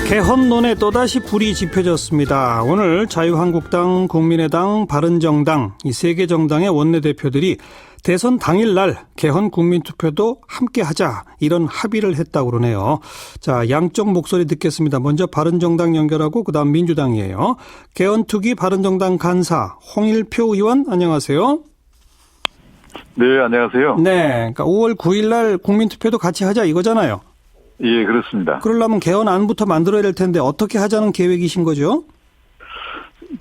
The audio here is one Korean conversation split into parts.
개헌론에 또다시 불이 지펴졌습니다. 오늘 자유한국당, 국민의당, 바른정당 이 세 개 정당의 원내대표들이 대선 당일날 개헌 국민투표도 함께하자 이런 합의를 했다고 그러네요. 자, 양쪽 목소리 듣겠습니다. 먼저 바른정당 연결하고 그다음 민주당이에요. 개헌투기 바른정당 간사 홍일표 의원 안녕하세요. 네, 안녕하세요. 네, 그러니까 5월 9일날 국민투표도 같이 하자 이거잖아요. 예, 그렇습니다. 그러려면 개헌안부터 만들어야 될 텐데 어떻게 하자는 계획이신 거죠?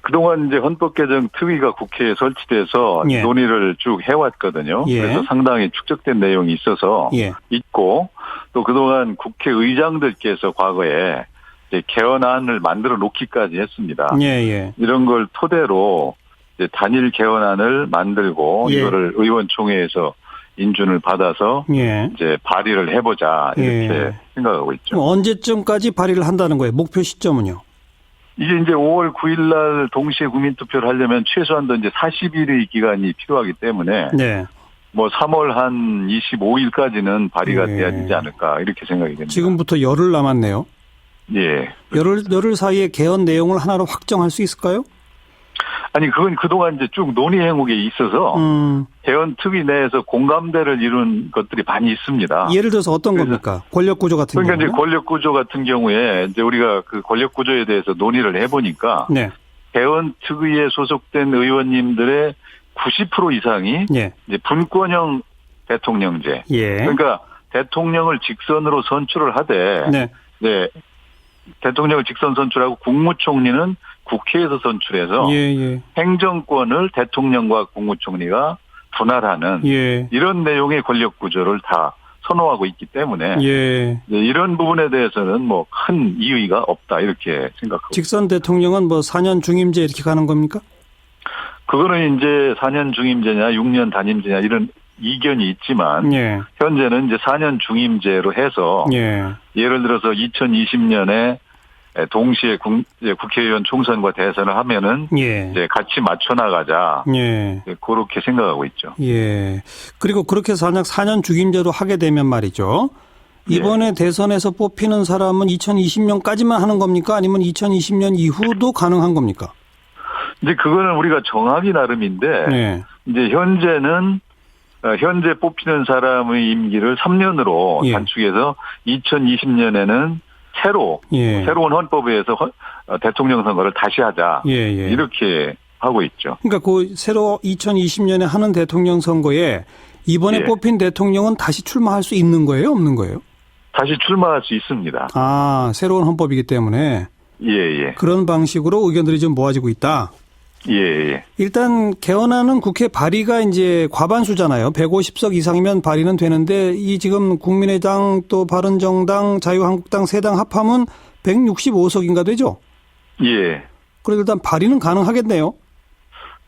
그동안 이제 헌법 개정 특위가 국회에 설치돼서 예. 논의를 쭉 해왔거든요. 예. 그래서 상당히 축적된 내용이 있어서 예. 있고 또 그동안 국회의장들께서 과거에 이제 개헌안을 만들어 놓기까지 했습니다. 예. 이런 걸 토대로 이제 단일 개헌안을 만들고 예. 이거를 의원총회에서 인준을 받아서 예. 이제 발의를 해보자 이렇게 예. 생각하고 있죠. 그럼 언제쯤까지 발의를 한다는 거예요? 목표 시점은요? 이게 이제 5월 9일 날 동시에 국민투표를 하려면 최소한도 이제 40일의 기간이 필요하기 때문에 네. 뭐 3월 한 25일까지는 발의가 예. 돼야 되지 않을까 이렇게 생각이 됩니다. 지금부터 열흘 남았네요. 예. 열흘 사이에 개헌 내용을 하나로 확정할 수 있을까요? 아니 그건 그동안 이제 쭉 논의 행옥에 있어서 개헌 특위 내에서 공감대를 이룬 것들이 많이 있습니다. 예를 들어서 어떤 겁니까? 권력 구조 같은 그러니까 경우. 이제 권력 구조 같은 경우에 이제 우리가 그 권력 구조에 대해서 논의를 해보니까 네. 개헌 특위에 소속된 의원님들의 90% 이상이 예. 이제 분권형 대통령제. 예. 그러니까 대통령을 직선으로 선출을 하되, 네. 네, 대통령을 직선 선출하고 국무총리는 국회에서 선출해서 예. 행정권을 대통령과 국무총리가 분할하는 예. 이런 내용의 권력 구조를 다 선호하고 있기 때문에 예. 이런 부분에 대해서는 뭐 큰 이의가 없다 이렇게 생각하고 직선 대통령은 뭐 4년 중임제 이렇게 가는 겁니까? 그거는 이제 4년 중임제냐 6년 단임제냐 이런 이견이 있지만 예. 현재는 이제 4년 중임제로 해서 예. 예를 들어서 2020년에 동시에 국회의원 총선과 대선을 하면은 예. 이제 같이 맞춰 나가자. 예. 그렇게 생각하고 있죠. 예. 그리고 그렇게 해서 만약 4년 중임제로 하게 되면 말이죠. 이번에 대선에서 뽑히는 사람은 2020년까지만 하는 겁니까? 아니면 2020년 이후도 가능한 겁니까? 이제 그거는 우리가 정하기 나름인데 네. 이제 현재 뽑히는 사람의 임기를 3년으로 예. 단축해서 2020년에는 새로운 헌법에 의해서 대통령 선거를 다시 하자. 예. 이렇게 하고 있죠. 그러니까 그 새로 2020년에 하는 대통령 선거에 이번에 예. 뽑힌 대통령은 다시 출마할 수 있는 거예요? 없는 거예요? 다시 출마할 수 있습니다. 아, 새로운 헌법이기 때문에 예. 그런 방식으로 의견들이 좀 모아지고 있다. 예. 일단 개헌안은 국회 발의가 이제 과반수잖아요. 150석 이상이면 발의는 되는데 이 지금 국민의당 또 바른정당 자유한국당 세 당 합하면 165석인가 되죠? 예. 그래서 일단 발의는 가능하겠네요.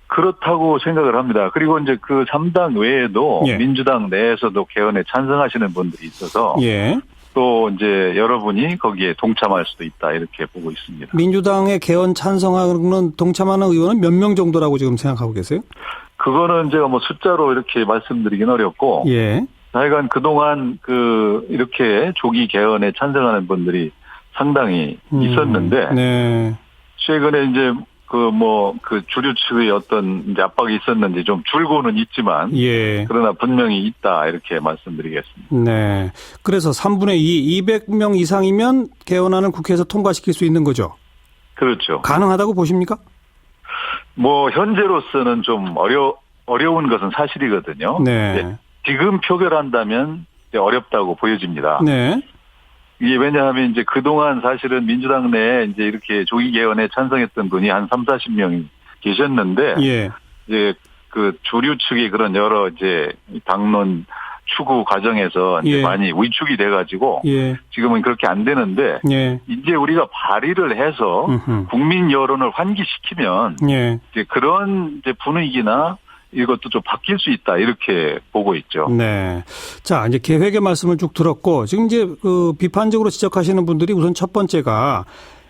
그렇다고 생각을 합니다. 그리고 이제 그 3당 외에도 예. 민주당 내에서도 개헌에 찬성하시는 분들이 있어서 예. 또 이제 여러분이 거기에 동참할 수도 있다 이렇게 보고 있습니다. 민주당의 개헌 찬성하는 동참하는 의원은 몇 명 정도라고 지금 생각하고 계세요? 그거는 제가 뭐 숫자로 이렇게 말씀드리긴 어렵고 예. 하여간 그동안 이렇게 조기 개헌에 찬성하는 분들이 상당히 있었는데 네. 최근에 이제 주류 측의 어떤 이제 압박이 있었는지 좀 줄고는 있지만 예. 그러나 분명히 있다 이렇게 말씀드리겠습니다. 네. 그래서 3분의 2, 200명 이상이면 개헌안을 국회에서 통과시킬 수 있는 거죠? 그렇죠. 가능하다고 보십니까? 뭐 현재로서는 좀 어려운 것은 사실이거든요. 네. 지금 표결한다면 어렵다고 보여집니다. 네. 이게 왜냐하면 이제 그동안 사실은 민주당 내에 이제 이렇게 조기 개헌에 찬성했던 분이 한 30-40명이 계셨는데 예. 이제 그 주류 측의 그런 여러 이제 당론 추구 과정에서 이제 예. 많이 위축이 돼가지고 예. 지금은 그렇게 안 되는데 예. 이제 우리가 발의를 해서 국민 여론을 환기시키면 예. 이제 그런 이제 분위기나 이것도 좀 바뀔 수 있다 이렇게 보고 있죠. 네. 자, 이제 계획의 말씀을 쭉 들었고 지금 이제 비판적으로 지적하시는 분들이 우선 첫 번째가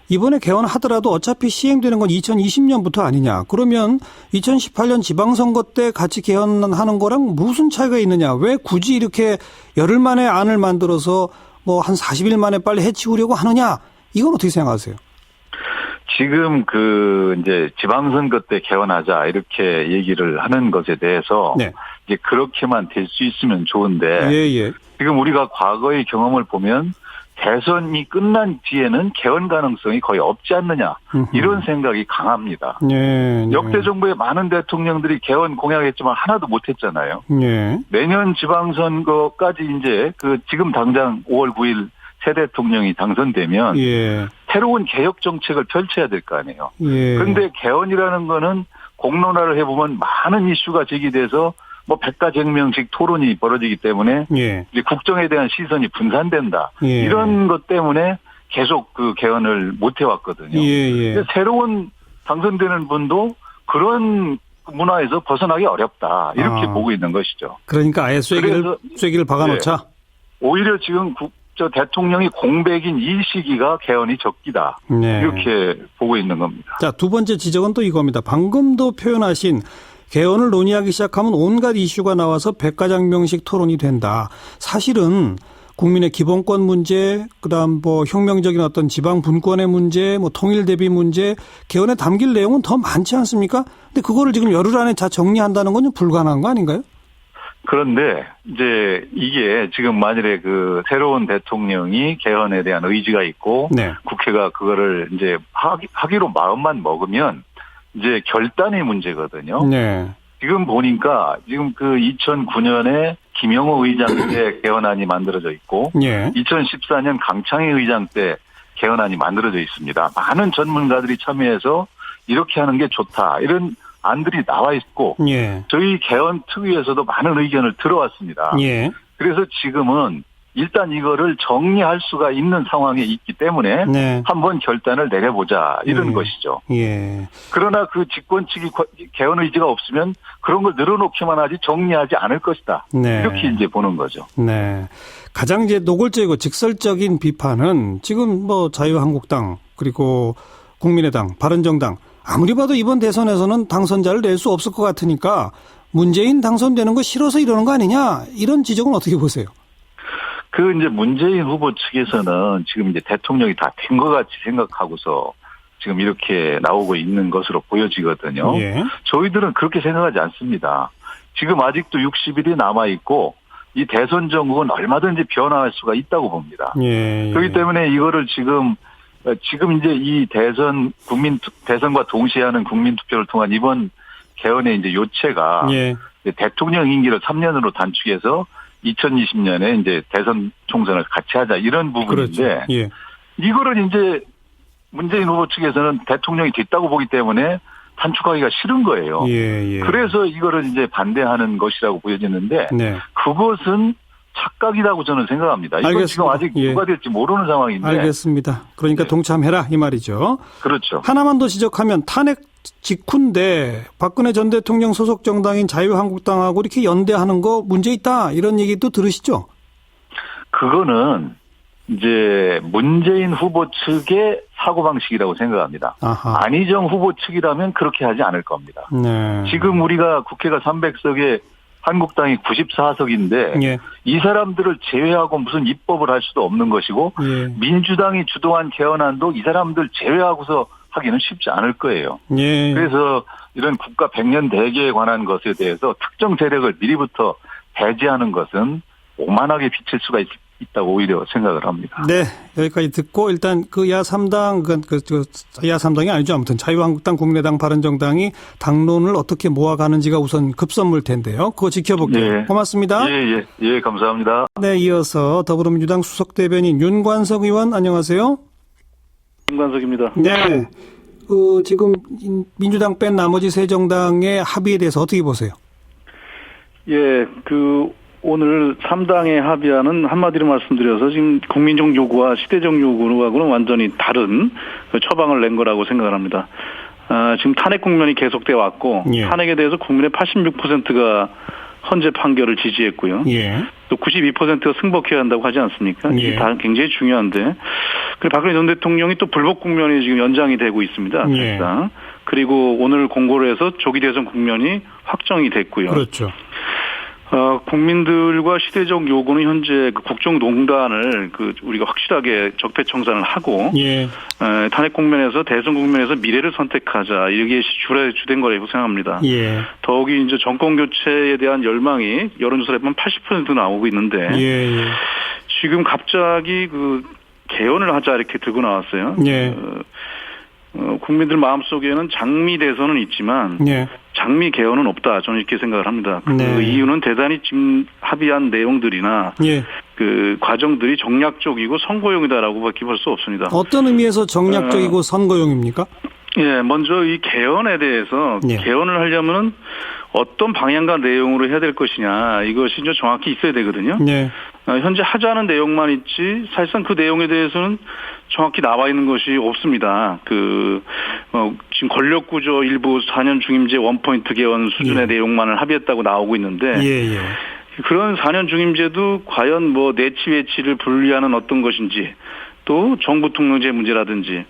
이번에 개헌하더라도 어차피 시행되는 건 2020년부터 아니냐. 그러면 2018년 지방선거 때 같이 개헌하는 거랑 무슨 차이가 있느냐. 왜 굳이 이렇게 열흘 만에 안을 만들어서 뭐 한 40일 만에 빨리 해치우려고 하느냐. 이건 어떻게 생각하세요? 지금 이제 지방선거 때 개헌하자 이렇게 얘기를 하는 것에 대해서 네. 이제 그렇게만 될 수 있으면 좋은데 예. 지금 우리가 과거의 경험을 보면 대선이 끝난 뒤에는 개헌 가능성이 거의 없지 않느냐 이런 생각이 강합니다. 네. 역대 정부의 많은 대통령들이 개헌 공약했지만 하나도 못했잖아요. 네. 내년 지방선거까지 이제 지금 당장 5월 9일 새 대통령이 당선되면 예. 새로운 개혁 정책을 펼쳐야 될 거 아니에요. 예. 그런데 개헌이라는 거는 공론화를 해보면 많은 이슈가 제기돼서 뭐 백가쟁명식 토론이 벌어지기 때문에 예. 이제 국정에 대한 시선이 분산된다. 예. 이런 것 때문에 계속 개헌을 못 해왔거든요. 예. 근데 새로운 당선되는 분도 그런 문화에서 벗어나기 어렵다. 이렇게 보고 있는 것이죠. 그러니까 아예 쐐기를 박아놓자. 네. 오히려 지금 대통령이 공백인 이 시기가 개헌이 적기다. 네. 이렇게 보고 있는 겁니다. 자, 두 번째 지적은 또 이겁니다. 방금도 표현하신 개헌을 논의하기 시작하면 온갖 이슈가 나와서 백가장명식 토론이 된다. 사실은 국민의 기본권 문제, 그다음 뭐 혁명적인 어떤 지방 분권의 문제, 뭐 통일 대비 문제, 개헌에 담길 내용은 더 많지 않습니까? 근데 그거를 지금 열흘 안에 다 정리한다는 건 좀 불가능한 거 아닌가요? 그런데 이제 이게 지금 만일에 새로운 대통령이 개헌에 대한 의지가 있고 네. 국회가 그거를 이제 하기로 마음만 먹으면 이제 결단의 문제거든요. 네. 지금 보니까 지금 2009년에 김영호 의장 때 개헌안이 만들어져 있고 예. 2014년 강창희 의장 때 개헌안이 만들어져 있습니다. 많은 전문가들이 참여해서 이렇게 하는 게 좋다. 이런 안들이 나와 있고 예. 저희 개헌 특위에서도 많은 의견을 들어왔습니다. 예. 그래서 지금은 일단 이거를 정리할 수가 있는 상황에 있기 때문에 네. 한번 결단을 내려보자 이런 것이죠. 예. 그러나 집권 측이 개헌 의지가 없으면 그런 걸 늘어놓기만 하지 정리하지 않을 것이다. 네. 이렇게 이제 보는 거죠. 네. 가장 이제 노골적이고 직설적인 비판은 지금 뭐 자유한국당 그리고 국민의당, 바른정당 아무리 봐도 이번 대선에서는 당선자를 낼 수 없을 것 같으니까 문재인 당선되는 거 싫어서 이러는 거 아니냐 이런 지적은 어떻게 보세요? 이제 문재인 후보 측에서는 지금 이제 대통령이 다 된 것 같이 생각하고서 지금 이렇게 나오고 있는 것으로 보여지거든요. 예. 저희들은 그렇게 생각하지 않습니다. 지금 아직도 60일이 남아있고 이 대선 정국은 얼마든지 변화할 수가 있다고 봅니다. 예. 그렇기 때문에 이거를 지금 이제 이 대선과 동시에 하는 국민투표를 통한 이번 개헌의 이제 요체가 예. 대통령 임기를 3년으로 단축해서 2020년에 이제 대선 총선을 같이 하자 이런 부분인데 그렇죠. 예. 이거를 이제 문재인 후보 측에서는 대통령이 됐다고 보기 때문에 단축하기가 싫은 거예요. 예. 그래서 이거를 이제 반대하는 것이라고 보여지는데 네. 그것은 착각이라고 저는 생각합니다. 이건 지금 아직 누가 될지 모르는 상황인데. 알겠습니다. 그러니까 네. 동참해라 이 말이죠. 그렇죠. 하나만 더 지적하면 탄핵 직후인데 박근혜 전 대통령 소속 정당인 자유한국당하고 이렇게 연대하는 거 문제 있다 이런 얘기도 들으시죠? 그거는 이제 문재인 후보 측의 사고방식이라고 생각합니다. 아하. 안희정 후보 측이라면 그렇게 하지 않을 겁니다. 네. 지금 우리가 국회가 300석에 한국당이 94석인데 예. 이 사람들을 제외하고 무슨 입법을 할 수도 없는 것이고 예. 민주당이 주도한 개헌안도 이 사람들 제외하고서 하기는 쉽지 않을 거예요. 예. 그래서 이런 국가 100년 대계에 관한 것에 대해서 특정 세력을 미리부터 배제하는 것은 오만하게 비칠 수가 있다고 오히려 생각을 합니다. 네, 여기까지 듣고 일단 야3당, 야3당이 아니죠. 아무튼 자유한국당, 국민의당, 바른정당이 당론을 어떻게 모아가는지가 우선 급선무일 텐데요. 그거 지켜볼게요. 예. 고맙습니다. 예, 감사합니다. 네, 이어서 더불어민주당 수석대변인 윤관석 의원 안녕하세요. 윤관석입니다. 네. 지금 민주당 뺀 나머지 세 정당의 합의에 대해서 어떻게 보세요? 예, 오늘 3당의 합의안은 한마디로 말씀드려서 지금 국민적 요구와 시대적 요구하고는 완전히 다른 처방을 낸 거라고 생각을 합니다. 지금 탄핵 국면이 계속돼 왔고, 예. 탄핵에 대해서 국민의 86%가 헌재 판결을 지지했고요. 예. 또 92%가 승복해야 한다고 하지 않습니까? 예. 이게 다 굉장히 중요한데, 그리고 박근혜 전 대통령이 또 불복 국면이 지금 연장이 되고 있습니다. 사실상. 예. 그리고 오늘 공고를 해서 조기 대선 국면이 확정이 됐고요. 그렇죠. 국민들과 시대적 요구는 현재 그 국정농단을 우리가 확실하게 적폐청산을 하고, 예. 탄핵 국면에서 대선 국면에서 미래를 선택하자, 이게 주된 거라고 생각합니다. 예. 더욱이 이제 정권 교체에 대한 열망이 여론조사에 보면 80% 나오고 있는데, 예. 지금 갑자기 개헌을 하자 이렇게 들고 나왔어요. 예. 국민들 마음속에는 장미 대선은 있지만, 예. 장미 개헌은 없다. 저는 이렇게 생각을 합니다. 그 네. 이유는 대단히 지금 합의한 내용들이나 예. 그 과정들이 정략적이고 선거용이다라고밖에 볼 수 없습니다. 어떤 의미에서 정략적이고 선거용입니까? 예, 먼저 이 개헌에 대해서 예. 개헌을 하려면은 어떤 방향과 내용으로 해야 될 것이냐, 이것이 이제 정확히 있어야 되거든요. 네. 현재 하자는 내용만 있지 사실상 그 내용에 대해서는 정확히 나와 있는 것이 없습니다. 지금 권력구조 일부 4년 중임제 원포인트 개헌 수준의 내용만을 합의했다고 나오고 있는데, 예. 그런 4년 중임제도 과연 내치 외치를 분리하는 어떤 것인지, 또 정부 통령제 문제라든지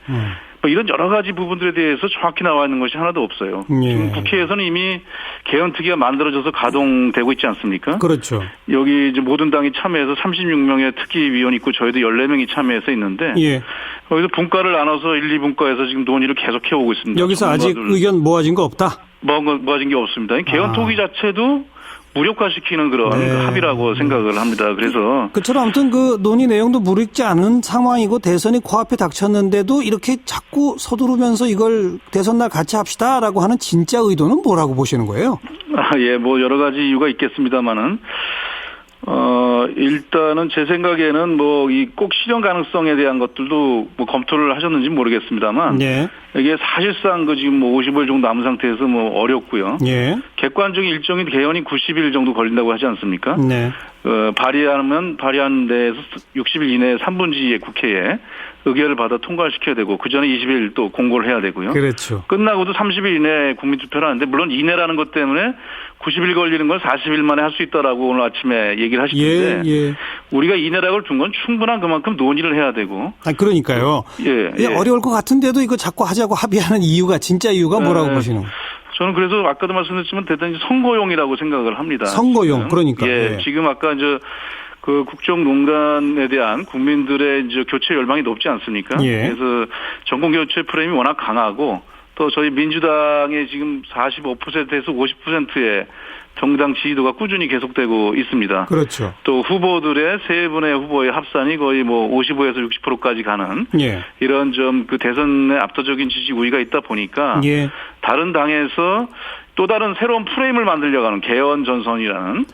이런 여러 가지 부분들에 대해서 정확히 나와 있는 것이 하나도 없어요. 예. 지금 국회에서는 이미 개헌특위가 만들어져서 가동되고 있지 않습니까? 그렇죠. 여기 이제 모든 당이 참여해서 36명의 특위위원이 있고 저희도 14명이 참여해서 있는데, 예. 여기서 분과를 나눠서 1, 2분과에서 지금 논의를 계속 해오고 있습니다. 여기서 아직 의견 모아진 거 없다? 모아진 게 없습니다. 개헌 토기 자체도 무력화시키는 그런 합의라고 생각을 합니다. 그래서 그처럼 아무튼 논의 내용도 무르익지 않은 상황이고 대선이 코앞에 닥쳤는데도 이렇게 자꾸 서두르면서 이걸 대선 날 같이 합시다라고 하는 진짜 의도는 뭐라고 보시는 거예요? 예, 여러 가지 이유가 있겠습니다만은, 일단은 제 생각에는 꼭 실현 가능성에 대한 것들도 검토를 하셨는지 모르겠습니다만, 네. 이게 사실상 지금 50일 정도 남은 상태에서 어렵고요. 예. 객관적인 일정인 개헌이 90일 정도 걸린다고 하지 않습니까? 네. 발의한 데에서 60일 이내에 3분지의 국회에 의결을 받아 통과를 시켜야 되고, 그 전에 20일 또 공고를 해야 되고요. 그렇죠. 끝나고도 30일 이내에 국민투표를 하는데, 물론 이내라는 것 때문에 90일 걸리는 걸 40일 만에 할 수 있다라고 오늘 아침에 얘기를 하시던데, 예. 우리가 이내라고 둔 건 충분한 그만큼 논의를 해야 되고. 그러니까요. 예. 어려울 것 같은데도 이거 자꾸 하자고 합의하는 진짜 이유가 뭐라고 보시는 거예요? 저는 그래서 아까도 말씀드렸지만 대단히 선거용이라고 생각을 합니다. 선거용, 지금. 그러니까. 예. 지금 아까 국정농단에 대한 국민들의 교체 열망이 높지 않습니까? 예. 그래서 정권 교체 프레임이 워낙 강하고, 또 저희 민주당의 지금 45%에서 50%의 정당 지지도가 꾸준히 계속되고 있습니다. 그렇죠. 또 후보들의 세 분의 후보의 합산이 거의 55에서 60%까지 가는 이런 대선의 압도적인 지지 우위가 있다 보니까 다른 당에서 또 다른 새로운 프레임을 만들려고 하는 개헌 전선이라는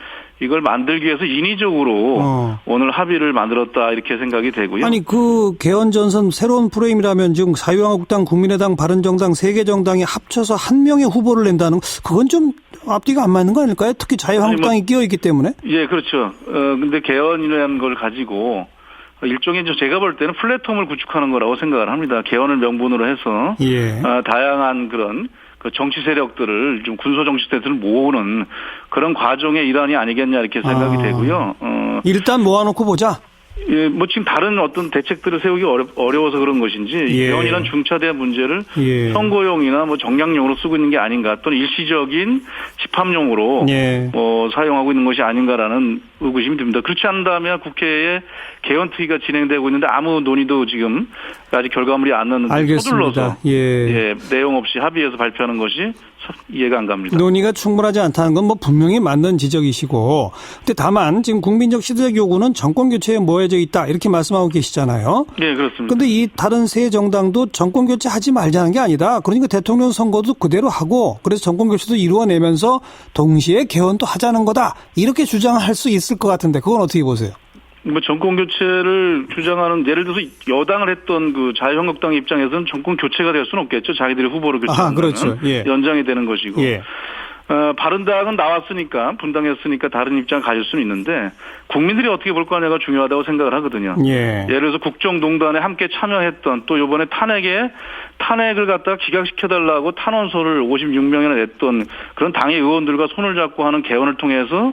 이걸 만들기 위해서 인위적으로 오늘 합의를 만들었다 이렇게 생각이 되고요. 아니 개헌 전선 새로운 프레임이라면 지금 자유한국당, 국민의당, 바른정당 3개 정당이 합쳐서 한 명의 후보를 낸다는 그건 좀 앞뒤가 안 맞는 거 아닐까요? 특히 자유한국당이 끼어있기 때문에. 예, 그렇죠. 근데 개헌이라는 걸 가지고 일종의 제가 볼 때는 플랫폼을 구축하는 거라고 생각을 합니다. 개헌을 명분으로 해서 다양한 그런 정치 세력들을 좀 군소 정치 세력들을 모으는 그런 과정의 일환이 아니겠냐 이렇게 생각이 되고요. 일단 모아놓고 보자. 예, 지금 다른 어떤 대책들을 세우기 어려워서 그런 것인지, 개헌이란 중차대한 문제를 선거용이나 정량용으로 쓰고 있는 게 아닌가, 또는 일시적인 집합용으로 사용하고 있는 것이 아닌가라는 의구심이 듭니다. 그렇지 않다면 국회에 개헌특위가 진행되고 있는데 아무 논의도 지금 아직 결과물이 안 났는데 서둘러서 내용 없이 합의해서 발표하는 것이 이해가 안 갑니다. 논의가 충분하지 않다는 건 분명히 맞는 지적이시고, 근데 다만 지금 국민적 시대적 요구는 정권 교체에 모여져 있다 이렇게 말씀하고 계시잖아요. 네, 그렇습니다. 근데 이 다른 세 정당도 정권 교체하지 말자는 게 아니다. 그러니까 대통령 선거도 그대로 하고, 그래서 정권 교체도 이루어내면서 동시에 개헌도 하자는 거다 이렇게 주장할 수 있을 것 같은데 그건 어떻게 보세요? 정권 교체를 주장하는, 예를 들어서 여당을 했던 자유한국당 입장에서는 정권 교체가 될 수는 없겠죠. 자기들이 후보를 교체하면 그렇죠. 연장이 되는 것이고. 바른당은 나왔으니까, 분당했으니까 다른 입장을 가질 수는 있는데, 국민들이 어떻게 볼 거냐가 중요하다고 생각을 하거든요. 예를 들어서 국정농단에 함께 참여했던, 또 이번에 탄핵을 갖다가 기각시켜달라고 탄원서를 56명이나 냈던 그런 당의 의원들과 손을 잡고 하는 개헌을 통해서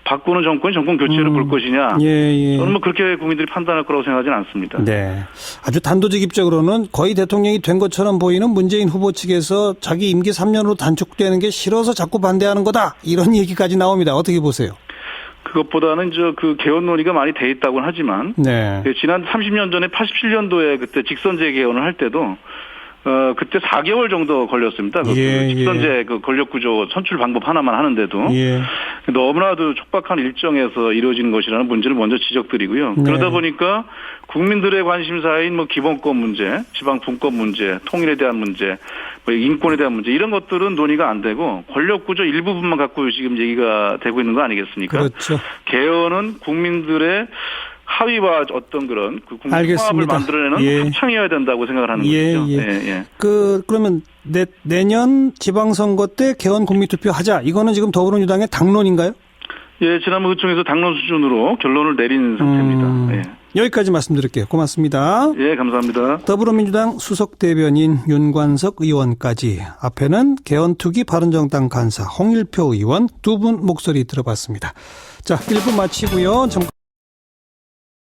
바꾸는 정권이 정권 교체를 볼 것이냐. 저는 그렇게 국민들이 판단할 거라고 생각하지는 않습니다. 네. 아주 단도직입적으로는 거의 대통령이 된 것처럼 보이는 문재인 후보 측에서 자기 임기 3년으로 단축되는 게 싫어서 자꾸 반대하는 거다 이런 얘기까지 나옵니다. 어떻게 보세요? 그것보다는 그 개헌 논의가 많이 돼 있다고는 하지만 네. 지난 30년 전에 87년도에 그때 직선제 개헌을 할 때도 그때 4개월 정도 걸렸습니다. 예, 직선제 그 권력구조 선출 방법 하나만 하는데도 예. 너무나도 촉박한 일정에서 이루어지는 것이라는 문제를 먼저 지적드리고요. 네. 그러다 보니까 국민들의 관심사인 뭐 기본권 문제, 지방 분권 문제, 통일에 대한 문제, 뭐 인권에 대한 문제 이런 것들은 논의가 안 되고 권력구조 일부분만 갖고 지금 얘기가 되고 있는 거 아니겠습니까? 그렇죠. 개헌은 국민들의 합의와 어떤 그런 그 국민 통합을 알겠습니다. 만들어내는 예. 합창이어야 된다고 생각을 하는 예, 것이죠. 예. 그러면 내년 지방선거 때 개헌 국민투표 하자. 이거는 지금 더불어민주당의 당론인가요? 예, 지난번 의총에서 당론 수준으로 결론을 내린 상태입니다. 예. 여기까지 말씀드릴게요. 고맙습니다. 예, 감사합니다. 더불어민주당 수석대변인 윤관석 의원까지, 앞에는 개헌투기 바른정당 간사 홍일표 의원 두 분 목소리 들어봤습니다. 자, 1부 마치고요.